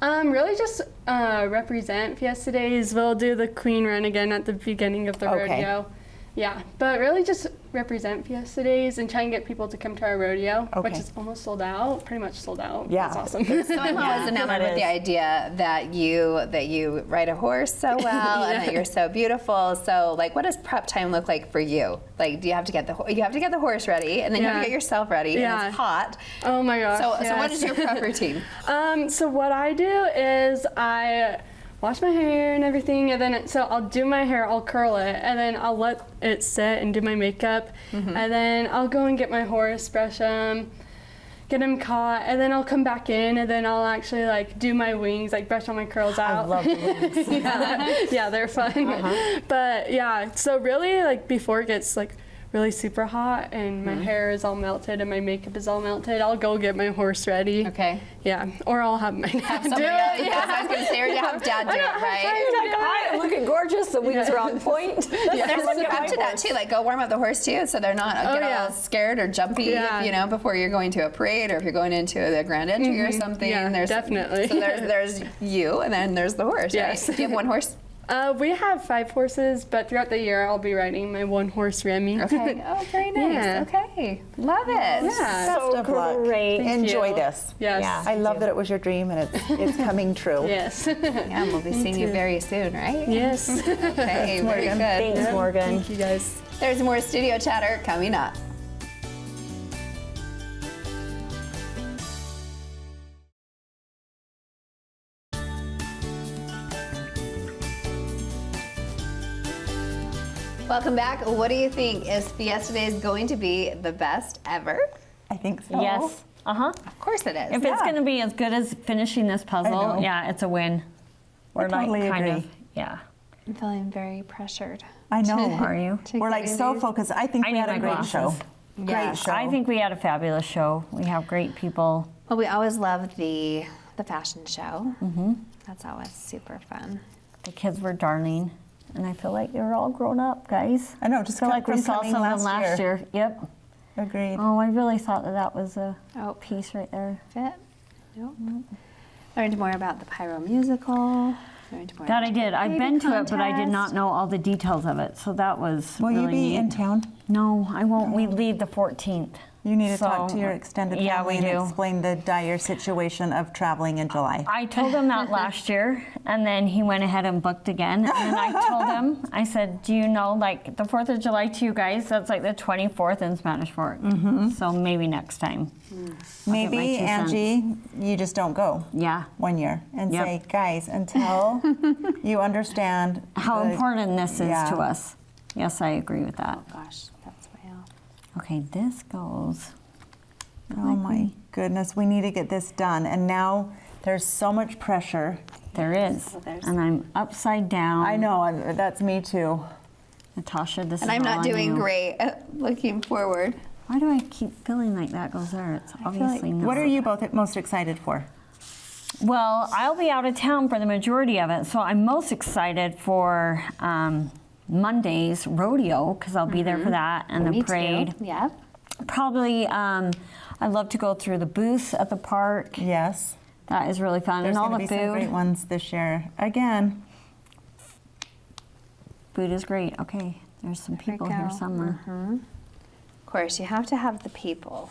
Really just represent Fiesta Days. We'll do the queen run again at the beginning of the Okay. rodeo. Yeah, but really just represent Fiesta Days and try and get people to come to our rodeo, which Okay. is almost sold out, pretty much sold out. Yeah. It's awesome. So I'm always enamored that with the is. idea that you ride a horse so well and that you're so beautiful. So like, what does prep time look like for you? Like, do you have to get the horse ready, and then you have to Yeah. get yourself ready, and Yeah. it's hot. Oh my gosh. So yes. what is your prep routine? So what I do is I wash my hair and everything, and then so I'll do my hair, I'll curl it, and then I'll let it sit and do my makeup, and then I'll go and get my horse, brush him, get him caught, and then I'll come back in, and then I'll actually like do my wings, like brush all my curls out. I love the wings. Yeah, they're fun. But yeah, so really like before it gets like really super hot and my hair is all melted and my makeup is all melted, I'll go get my horse ready. Okay. Yeah, or I'll have my dad do Somebody else, it. because I was going to say, or you have dad do it, right? Like, I am looking gorgeous. The wings are on point. There's a prep to that too, like go warm up the horse too, so they're not get yeah. all scared or jumpy, Yeah. you know, before you're going to a parade or if you're going into the grand entry or something. Yeah, definitely. So there's you, and then there's the horse, Yes. right? Do you have one horse? We have 5 horses, but throughout the year I'll be riding my one horse Rheem. Okay. Oh, very nice. Yeah. Okay. Love it. Yeah. Best of luck. great. Enjoy you. this. Yes. Yeah. I love that it was your dream and it's coming true. Yes. Yeah, we'll be seeing you very soon, right? Yes. Okay, very good. Thanks, Morgan. Thank you guys. There's more studio chatter coming up. Welcome back. What do you think? Is Fiesta Days going to be the best ever? I think so. Yes. Uh-huh. Of course it is. If it's going to be as good as finishing this know. puzzle, yeah, it's a win. We're totally like kind agree. of, yeah. I'm feeling very pressured. I know. Are you? We're like so focused. I think I we need had a my great glasses. show. Yeah. Great show. I think we had a fabulous show. We have great people. Well, we always love the fashion show. Mm-hmm. That's always super fun. The kids were darling. And I feel like they were all grown up, guys. I know, just I feel like we from saw coming some of them last year. Yep. Agreed. Oh, I really thought that was a Oh. piece right there. Fit? Nope. Learned more about the Pyro musical. Learned more That about I did. the I've baby been to it, but I did not contest. know all the details of it. So that was Will really you be neat. in town? No, I won't. We leave the 14th. You need to talk So, to your extended yeah, family we and do. explain the dire situation of traveling in July. I told him that last year, and then he went ahead and booked again. And then I told him, I said, do you know, like, the 4th of July to you guys, that's like the 24th in Spanish Fork. So maybe next time. Maybe, my 2 cents. Angie, you just don't go Yeah. one year and Yep. say, guys, until you understand How the- important this is yeah. to us. Yes, I agree with that. Gosh, that's way off. Okay, this goes. Oh my goodness, we need to get this done. And now there's so much pressure. There is. Well, there's- And I'm upside down. I know, that's me too. Natasha, this And is I'm all not on doing you. great looking forward. Why do I keep feeling like that goes there? It's obviously not. What are you both most excited for? Well, I'll be out of town for the majority of it, so I'm most excited for Monday's rodeo because I'll be there for that and the Me parade. too. Yep. Probably, I'd love to go through the booths at the park. Yes. That is really fun, There's and all going to the be some great food. ones this year. Again, Food is great. Okay, there's some There we people here go. somewhere. Of course, you have to have the people.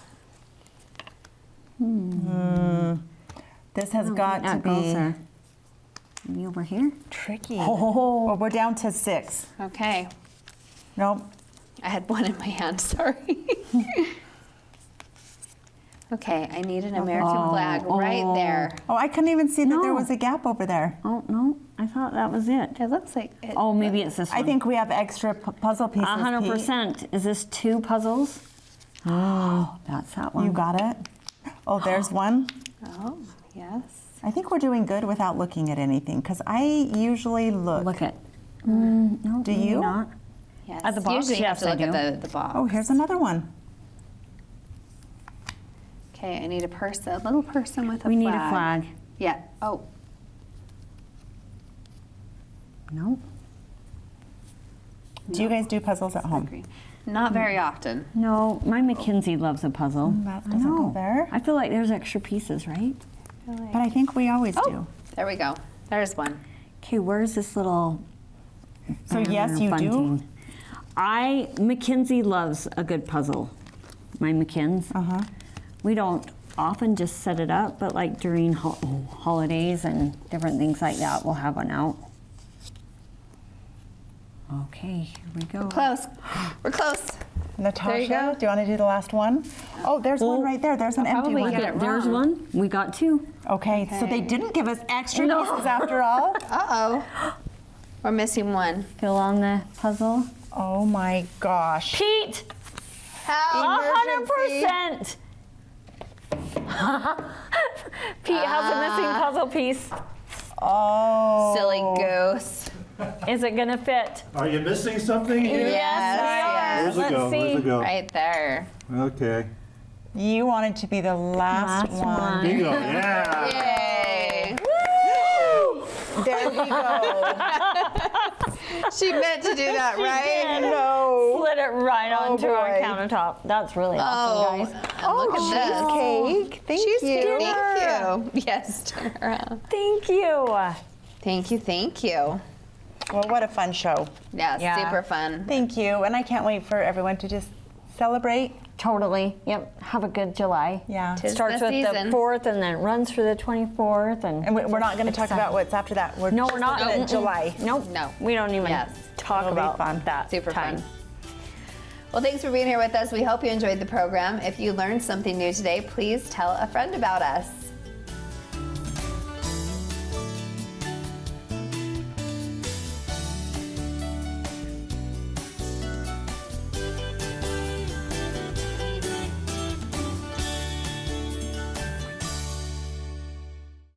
This has got to That be goes maybe over here. tricky. Well, we're down to 6. Okay. Nope. I had one in my hand, sorry. Okay, I need an American flag right there. Oh, I couldn't even see that there No. was a gap over there. Oh, no, I thought that was it. It looks like it. Oh, maybe it's this one. I think we have extra puzzle pieces. 100%. Is this 2 puzzles? Oh, that's that Pete. one. You got it? Oh, there's one. Oh, yes. I think we're doing good without looking at anything because I usually look. Look at. No, Do maybe you? not. Yes. At the box? Usually you have Yes, to I look do. at the box. Oh, here's another one. Okay, I need a little person with a We flag. need a flag. Yeah. Oh, Nope. Do you guys do puzzles at home? agree. Not very often. No, my Mackenzie loves a puzzle. That I doesn't go know. there. I feel like there's extra pieces, right? But I think we always do. There we go. There's one. Okay, where's this little So yes, you do. bunting? Mackenzie loves a good puzzle. My Mackenzie. We don't often just set it up, but like during holidays and different things like that, we'll have one out. Okay, here we go. Close. We're close. Natasha, go. do you want to do the last one? Oh, there's one right there. There's an empty probably one. got it There's wrong. one. We got 2. Okay, so they didn't give us extra pieces after all. Uh-oh. We're missing one. Fill on the puzzle. Oh my gosh. Pete! How? 100%! Pete has a missing puzzle piece. Oh. Silly goose. Is it gonna fit? Are you missing something here? Yes, Where's it go? Where's it go? right there. Okay. You wanted to be the last, Last one. one. Bingo. Yeah. Yay. There we go. She meant to do that, right? No. Slid it right onto our boy. countertop. That's really Oh, awesome, guys. and look at this. Cheesecake. Thank you. Thank you. Yes, turn around. Thank you. Thank you, thank you. Well, what a fun show. Yeah, Yeah. super fun. Thank you. And I can't wait for everyone to just celebrate. Totally. Yep. Have a good July. Yeah. Tis Starts the with season. the 4th and then runs through the 24th. And we're not going to talk about what's after that. We're No, just we're not. looking at Mm-mm. July. Nope. No. We don't even Yes. talk It'll be about fun. that. Super time. fun. Well, thanks for being here with us. We hope you enjoyed the program. If you learned something new today, please tell a friend about us.